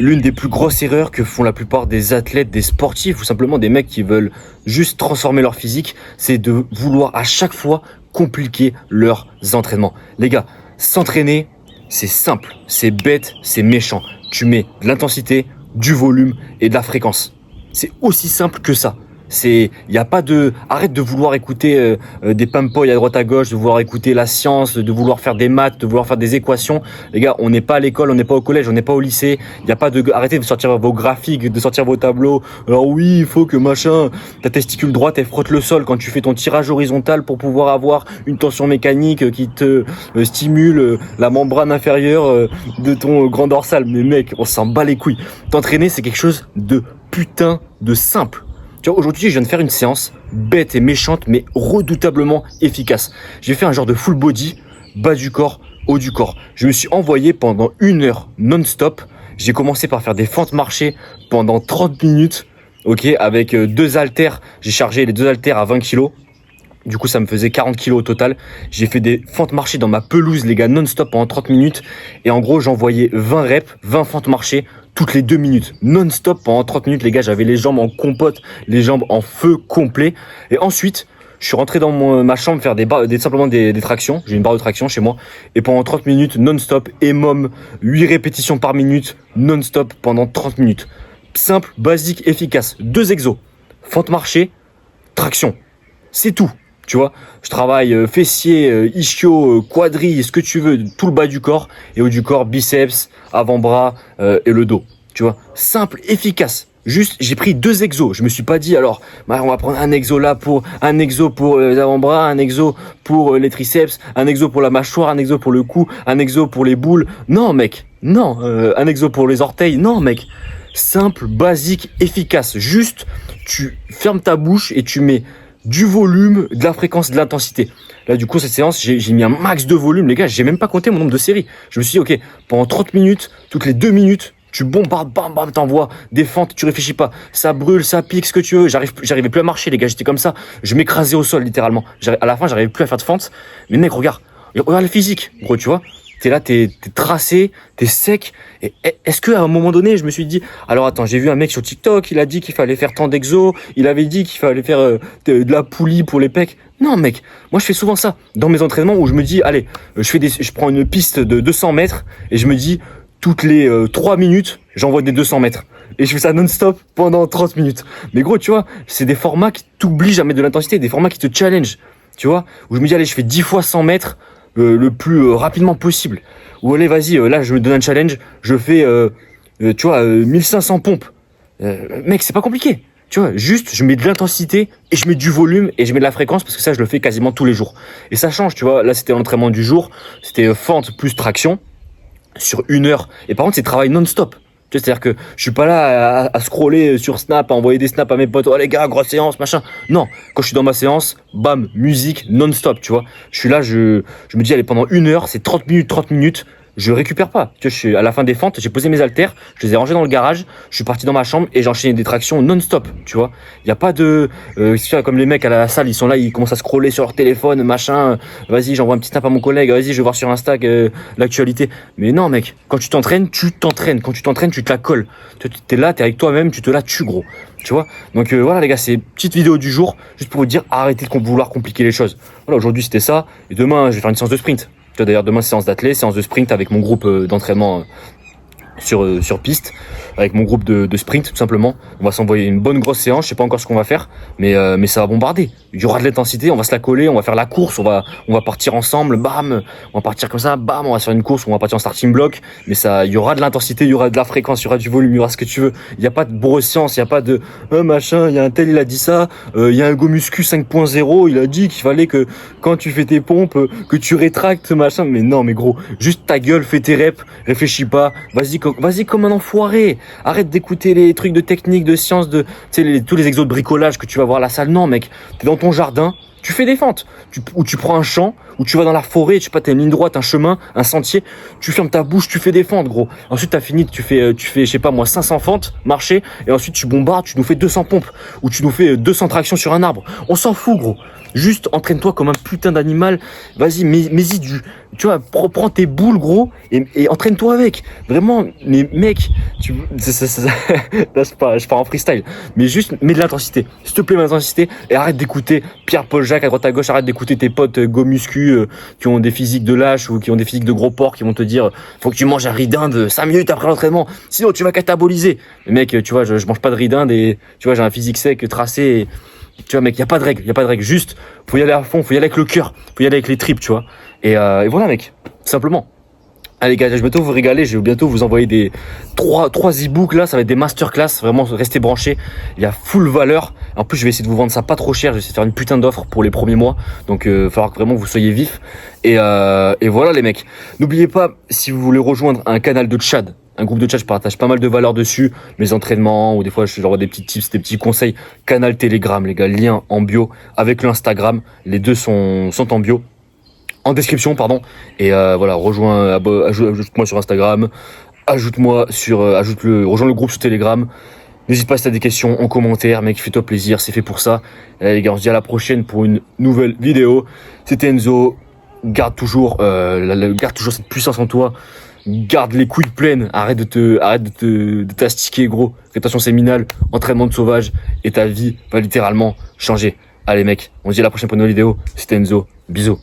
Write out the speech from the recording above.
l'une des plus grosses erreurs que font la plupart des athlètes, des sportifs ou simplement des mecs qui veulent juste transformer leur physique, c'est de vouloir à chaque fois compliquer leurs entraînements. Les gars, s'entraîner, c'est simple, c'est bête, c'est méchant. Tu mets de l'intensité, du volume et de la fréquence. C'est aussi simple que ça. Arrête de vouloir écouter des pampoys à droite à gauche, de vouloir écouter la science, de vouloir faire des maths, de vouloir faire des équations. Les gars, on n'est pas à l'école, on n'est pas au collège, on n'est pas au lycée. Arrêtez de sortir vos graphiques, de sortir vot tableaux. Alors oui, il faut que ta testicule droite, elle frotte le sol quand tu fais ton tirage horizontal pour pouvoir avoir une tension mécanique qui te stimule la membrane inférieure de ton grand dorsal. Mais mec, on s'en bat les couilles. T'entraîner, c'est quelque chose de putain de simple. Tu vois, aujourd'hui, je viens de faire une séance bête et méchante, mais redoutablement efficace. J'ai fait un genre de full body, bas du corps, haut du corps. Je me suis envoyé pendant 1 heure non-stop. J'ai commencé par faire des fentes marchées pendant 30 minutes, ok, avec 2 haltères. J'ai chargé les 2 haltères à 20 kilos. Du coup, ça me faisait 40 kilos au total. J'ai fait des fentes marchées dans ma pelouse, les gars, non-stop pendant 30 minutes. Et en gros, j'envoyais 20 reps, 20 fentes marchées toutes les 2 minutes. Non-stop pendant 30 minutes, les gars. J'avais les jambes en compote, les jambes en feu complet. Et ensuite, je suis rentré dans ma chambre faire simplement des tractions. J'ai une barre de traction chez moi. Et pendant 30 minutes, non-stop, EMOM, 8 répétitions par minute, non-stop pendant 30 minutes. Simple, basique, efficace. 2 exos. Fentes marchées, traction. C'est tout. Tu vois, je travaille fessier, ischio, quadri, ce que tu veux, tout le bas du corps et haut du corps, biceps, avant-bras et le dos. Tu vois, simple, efficace. Juste, j'ai pris 2 exos. Je me suis pas dit alors, on va prendre un exo pour les avant-bras, un exo pour les triceps, un exo pour la mâchoire, un exo pour le cou, un exo pour les boules. Non, mec, non. Un exo pour les orteils. Non, mec. Simple, basique, efficace. Juste, tu fermes ta bouche et tu mets du volume, de la fréquence, de l'intensité. Là, du coup, cette séance, j'ai mis un max de volume. Les gars, j'ai même pas compté mon nombre de séries. Je me suis dit, ok, pendant 30 minutes, toutes les 2 minutes, tu bombardes, bam, bam, t'envoies des fentes, tu réfléchis pas. Ça brûle, ça pique, ce que tu veux. J'arrivais plus à marcher, les gars. J'étais comme ça. Je m'écrasais au sol, littéralement. À la fin, j'arrivais plus à faire de fentes. Mais mec, regarde le physique, gros, tu vois. T'es là, t'es tracé, t'es sec. Et est-ce qu'à un moment donné, je me suis dit, alors attends, j'ai vu un mec sur TikTok, il a dit qu'il fallait faire tant d'exos, il avait dit qu'il fallait faire de la poulie pour les pecs. Non, mec, moi je fais souvent ça dans mes entraînements où je me dis, allez, je prends une piste de 200 mètres et je me dis, toutes les 3 minutes, j'envoie des 200 mètres. Et je fais ça non-stop pendant 30 minutes. Mais gros, tu vois, c'est des formats qui t'obligent à mettre de l'intensité, des formats qui te challenge. Tu vois, où je me dis, allez, je fais 10 fois 100 mètres. Le plus rapidement possible. Ou allez, vas-y, là je me donne un challenge, je fais 1500 pompes. Mec, c'est pas compliqué. Tu vois, juste je mets de l'intensité et je mets du volume et je mets de la fréquence parce que ça je le fais quasiment tous les jours. Et ça change, tu vois, là c'était l'entraînement du jour, c'était fente plus traction sur 1 heure. Et par contre c'est travail non-stop. Tu vois, c'est-à-dire que je suis pas là à scroller sur Snap, à envoyer des snaps à mes potes. Oh les gars, grosse séance, machin. Non, quand je suis dans ma séance, bam, musique non-stop, tu vois. Je suis là, je me dis, allez, pendant 1 heure, c'est 30 minutes. Je récupère pas. Tu vois, je suis à la fin des fentes, j'ai posé mes haltères, je les ai rangés dans le garage, je suis parti dans ma chambre et j'ai enchaîné des tractions non-stop, tu vois. Il y a pas de comme les mecs à la salle, ils sont là, ils commencent à scroller sur leur téléphone, machin. Vas-y, j'envoie un petit snap à mon collègue, vas-y, je vais voir sur Insta l'actualité. Mais non, mec, quand tu t'entraînes, Quand tu t'entraînes, tu te la colles. T'es là, t'es avec toi-même, tu te la tues, gros. Tu vois. Donc voilà les gars, c'est petite vidéo du jour juste pour vous dire arrêtez de vouloir compliquer les choses. Voilà, aujourd'hui c'était ça et demain je vais faire une séance de sprint. Tu vois, d'ailleurs demain séance d'athlète, séance de sprint avec mon groupe d'entraînement sur piste, avec mon groupe de sprint tout simplement. On va s'envoyer une bonne grosse séance, je sais pas encore ce qu'on va faire, mais ça va bombarder. Il y aura de l'intensité, on va se la coller, on va faire la course, on va partir ensemble, bam, on va partir comme ça, bam, on va faire une course, on va partir en starting block, mais il y aura de l'intensité, il y aura de la fréquence, il y aura du volume, il y aura ce que tu veux. Il y a pas de broscience, il y a pas de machin, il y a un tel il a dit ça, il y a un Gomuscu 5.0, il a dit qu'il fallait que quand tu fais tes pompes que tu rétractes machin, mais non mais gros, juste ta gueule, fais tes reps, réfléchis pas, vas-y comme un enfoiré. Arrête d'écouter les trucs de technique, de science, tous les exos de bricolage que tu vas voir à la salle. Non, mec, t'es dans ton jardin, tu fais des fentes. Ou tu prends un champ, ou tu vas dans la forêt, tu sais pas, t'as une ligne droite, un chemin, un sentier, tu fermes ta bouche, tu fais des fentes, gros. Ensuite, t'as fini, tu fais, je sais pas moi, 500 fentes, marcher, et ensuite tu bombardes, tu nous fais 200 pompes, ou tu nous fais 200 tractions sur un arbre. On s'en fout, gros. Juste entraîne-toi comme un putain d'animal. Vas-y, mets-y tu vois, prends tes boules, gros, et entraîne-toi avec. Vraiment, mais mec, là, je pars en freestyle. Mais juste, mets de l'intensité. S'il te plaît, mets de l'intensité. Et arrête d'écouter Pierre-Paul Jacques à droite à gauche. Arrête d'écouter tes potes go muscu qui ont des physiques de lâche ou qui ont des physiques de gros porc qui vont te dire faut que tu manges un riz d'Inde 5 minutes après l'entraînement. Sinon, tu vas cataboliser. Mais mec, tu vois, je mange pas de riz d'Inde et tu vois, j'ai un physique sec, tracé. Et, tu vois, mec, y a pas de règle. Juste, faut y aller à fond, faut y aller avec le cœur, faut y aller avec les tripes, tu vois. Et voilà, mec, simplement. Allez, gars, je vais bientôt vous régaler. Je vais bientôt vous envoyer des trois e-books là. Ça va être des masterclass. Vraiment, restez branchés. Il y a full valeur. En plus, je vais essayer de vous vendre ça pas trop cher. Je vais essayer de faire une putain d'offre pour les premiers mois. Donc, il va falloir que vraiment vous soyez vifs. Et voilà, les mecs. N'oubliez pas, si vous voulez rejoindre un canal de Tchad, un groupe de chat, je partage pas mal de valeurs dessus, mes entraînements, ou des fois je leur envoie des petits tips, des petits conseils. Canal Telegram, les gars, lien en bio avec l'Instagram. Les deux sont en bio. En description, pardon. Et voilà, ajoute-moi sur Instagram, rejoins le groupe sur Telegram. N'hésite pas si t'as des questions en commentaire, mec, fais-toi plaisir, c'est fait pour ça. Et les gars, on se dit à la prochaine pour une nouvelle vidéo. C'était Enzo. Garde toujours cette puissance en toi. Garde les couilles pleines. Arrête de t'astiquer, gros. Rétention séminale, entraînement de sauvage. Et ta vie va littéralement changer. Allez, mec, on se dit à la prochaine pour une nouvelle vidéo. C'était Enzo. Bisous.